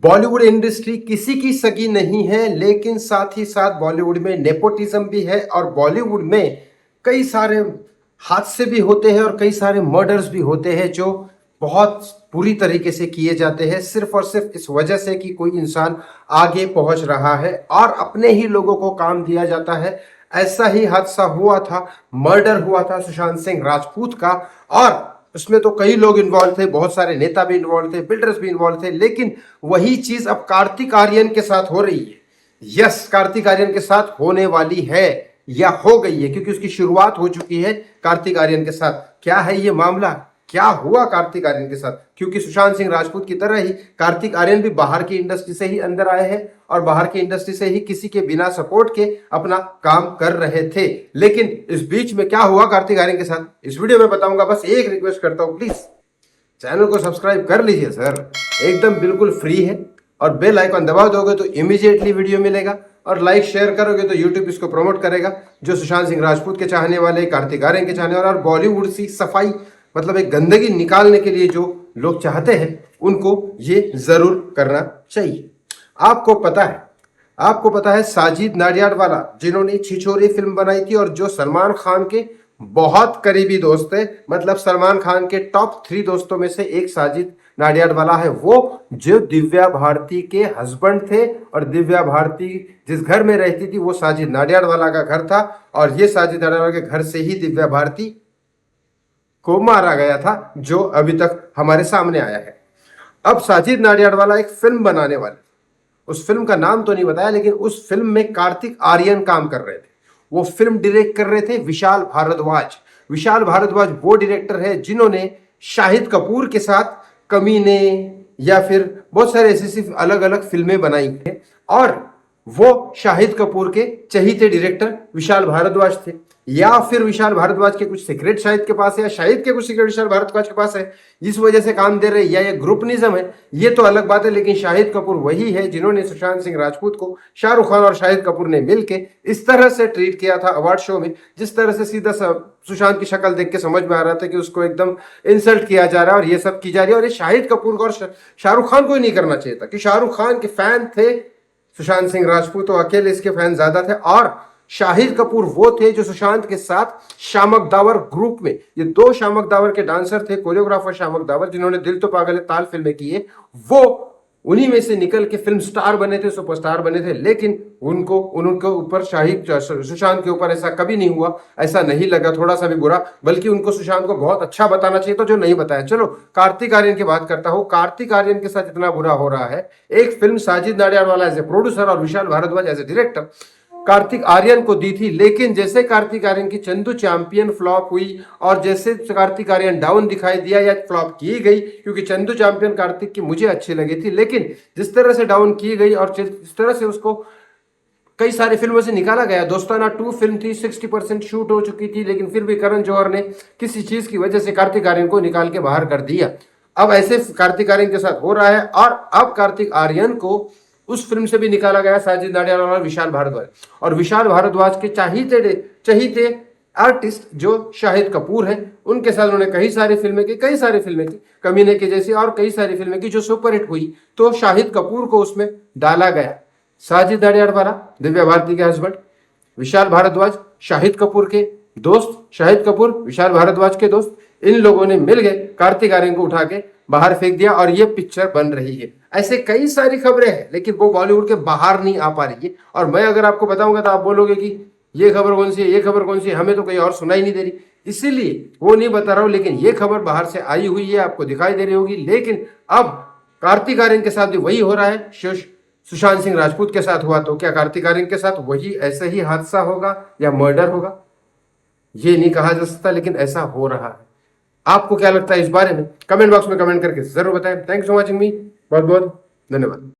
Bollywood industry किसी की सगी नहीं है, लेकिन साथ ही साथ बॉलीवुड में नेपोटिज्म भी है और बॉलीवुड में कई सारे हादसे भी होते हैं और कई सारे मर्डर्स भी होते हैं जो बहुत बुरी तरीके से किए जाते हैं, सिर्फ और सिर्फ इस वजह से कि कोई इंसान आगे पहुंच रहा है और अपने ही लोगों को काम दिया जाता है। ऐसा ही हादसा हुआ था, मर्डर हुआ था सुशांत सिंह राजपूत का। और उसमें तो कई लोग इन्वॉल्व थे, बहुत सारे नेता भी इन्वॉल्व थे, बिल्डर्स भी इन्वॉल्व थे, लेकिन वही चीज अब कार्तिक आर्यन के साथ हो रही है। यस, कार्तिक आर्यन के साथ होने वाली है या हो गई है, क्योंकि उसकी शुरुआत हो चुकी है कार्तिक आर्यन के साथ। क्या है ये मामला, क्या हुआ कार्तिक आर्यन के साथ? क्योंकि सुशांत सिंह राजपूत की तरह ही कार्तिक आर्यन भी बाहर की इंडस्ट्री से ही अंदर आए हैं और बाहर की इंडस्ट्री से ही किसी के बिना सपोर्ट के अपना काम कर रहे थे। लेकिन इस बीच में क्या हुआ कार्तिक आर्यन के साथ, इस वीडियो में बताऊंगा। बस एक रिक्वेस्ट करता हूं, प्लीज चैनल को सब्सक्राइब कर लीजिए सर, एकदम बिल्कुल फ्री है। और बेल आइकन दबा दोगे तो इमीडिएटली वीडियो मिलेगा, और लाइक शेयर करोगे तो यूट्यूब इसको प्रमोट करेगा। जो सुशांत सिंह राजपूत के चाहने वाले, कार्तिक आर्यन के चाहने वाले और बॉलीवुड सी सफाई मतलब एक गंदगी निकालने के लिए जो लोग चाहते हैं, उनको ये जरूर करना चाहिए। आपको पता है साजिद नाडियाडवाला, जिन्होंने छिछोरे फिल्म बनाई थी और जो सलमान खान के बहुत करीबी दोस्त थे, मतलब सलमान खान के टॉप 3 दोस्तों में से एक साजिद नाडियाडवाला है। वो जो दिव्या भारती के हस्बैंड थे, और दिव्या भारती जिस घर में रहती थी वो साजिद नाडियाडवाला का घर था, और ये साजिद नाडियाडवाला के घर से ही दिव्या भारती को मारा गया था, जो अभी तक हमारे सामने आया है। अब साजिद नाडियाडवाला एक फिल्म बनाने वाले, उस फिल्म का नाम तो नहीं बताया, लेकिन उस फिल्म में कार्तिक आर्यन काम कर रहे थे। वो फिल्म डायरेक्ट कर रहे थे विशाल भारद्वाज। विशाल भारद्वाज वो डायरेक्टर है जिन्होंने शाहिद कपूर के साथ कमीने या फिर बहुत सारे ऐसी अलग अलग फिल्में बनाई हैं, और वो शाहिद कपूर के चहीते डायरेक्टर विशाल भारद्वाज थे। या फिर विशाल भारद्वाज के कुछ सीक्रेट शाहिद के पास है, या शाहिद के कुछ सीक्रेट विशाल भारद्वाज के पास है, इस वजह से काम दे रहे हैं, या ये ग्रुपनिज्म है, ये तो अलग बात है। लेकिन शाहिद कपूर वही है जिन्होंने सुशांत सिंह राजपूत को शाहरुख खान और शाहिद कपूर ने मिलके इस तरह से ट्रीट किया था अवार्ड शो में, जिस तरह से सीधा सुशांत की शक्ल देख के समझ में आ रहा था कि उसको एकदम इंसल्ट किया जा रहा है और ये सब की जा रही है। और ये शाहिद कपूर को और शाहरुख खान को ही नहीं करना चाहिए था, कि शाहरुख खान के फैन थे सुशांत सिंह राजपूत, तो अकेले इसके फैन ज्यादा थे। और शाहिद कपूर वो थे जो सुशांत के साथ शामक दावर ग्रुप में, ये 2 शामक दावर के डांसर थे, कोरियोग्राफर शामक दावर, जिन्होंने दिल तो पागल है ताल फिल्में की है, वो उन्हीं में से निकल के फिल्म स्टार बने थे, सुपरस्टार बने थे। लेकिन उनके ऊपर सुशांत के ऊपर ऐसा कभी नहीं हुआ, ऐसा नहीं लगा थोड़ा सा भी बुरा, बल्कि उनको सुशांत को बहुत अच्छा बताना चाहिए था, जो नहीं बताया। चलो कार्तिक आर्यन की बात करता हूं। कार्तिक आर्यन के साथ इतना बुरा हो रहा है, एक film Sajid Nadiadwala as a producer और Vishal Bhardwaj as a director Kartik Aaryan को दी थी, लेकिन जैसे कार्तिक आर्यन की चंदू चैंपियन फ्लॉप हुई और जैसे कार्तिक आर्यन डाउन दिखाई दिया या फ्लॉप की गई, क्योंकि चंदू चैंपियन कार्तिक की मुझे अच्छी लगी थी, लेकिन जिस तरह से डाउन की गई और जिस तरह से उसको कई सारी फिल्मों से निकाला गया। दोस्ताना 2 फिल्म थी, 60% शूट हो चुकी थी, लेकिन फिर भी करण जौहर ने किसी चीज की वजह से कार्तिक आर्यन को निकाल के बाहर कर दिया। अब ऐसे कार्तिक आर्यन के साथ हो रहा है, और अब कार्तिक आर्यन को उस फिल्म से भी निकाला गया साजिद नाडियाडवाला और विशाल भारद्वाज। और विशाल भारद्वाज के चहीते आर्टिस्ट जो शाहिद कपूर हैं, उनके साथ उन्होंने कई सारी फिल्में की, कमीने की जैसी, और कई सारी फिल्में की जो सुपरहिट हुई। तो शाहिद कपूर को उसमें डाला गया। साजिद नाडियाडवाला दिव्या भारती के हस्बैंड, विशाल भारद्वाज शाहिद कपूर के दोस्त, शाहिद कपूर विशाल भारद्वाज के दोस्त, इन लोगों ने मिल गए कार्तिक आर्यन को उठा के बाहर फेंक दिया, और ये पिक्चर बन रही है। ऐसे कई सारी खबरें हैं, लेकिन वो बॉलीवुड के बाहर नहीं आ पा रही है। और मैं अगर आपको बताऊंगा तो आप बोलोगे कि ये खबर कौन सी है, ये खबर कौन सी है, हमें तो कहीं और सुनाई नहीं दे रही, इसीलिए वो नहीं बता रहा हूं। लेकिन ये खबर बाहर से आई हुई है, आपको दिखाई दे रही होगी। लेकिन अब कार्तिक आर्यन के साथ भी वही हो रहा है, सुशांत सिंह राजपूत के साथ हुआ, तो क्या कार्तिक आर्यन के साथ वही ऐसा ही हादसा होगा या मर्डर होगा, ये नहीं कहा जा सकता, लेकिन ऐसा हो रहा है। आपको क्या लगता है इस बारे में? कमेंट बॉक्स में कमेंट करके जरूर बताएं। थैंक्स फॉर वॉचिंग मी, बहुत बहुत धन्यवाद।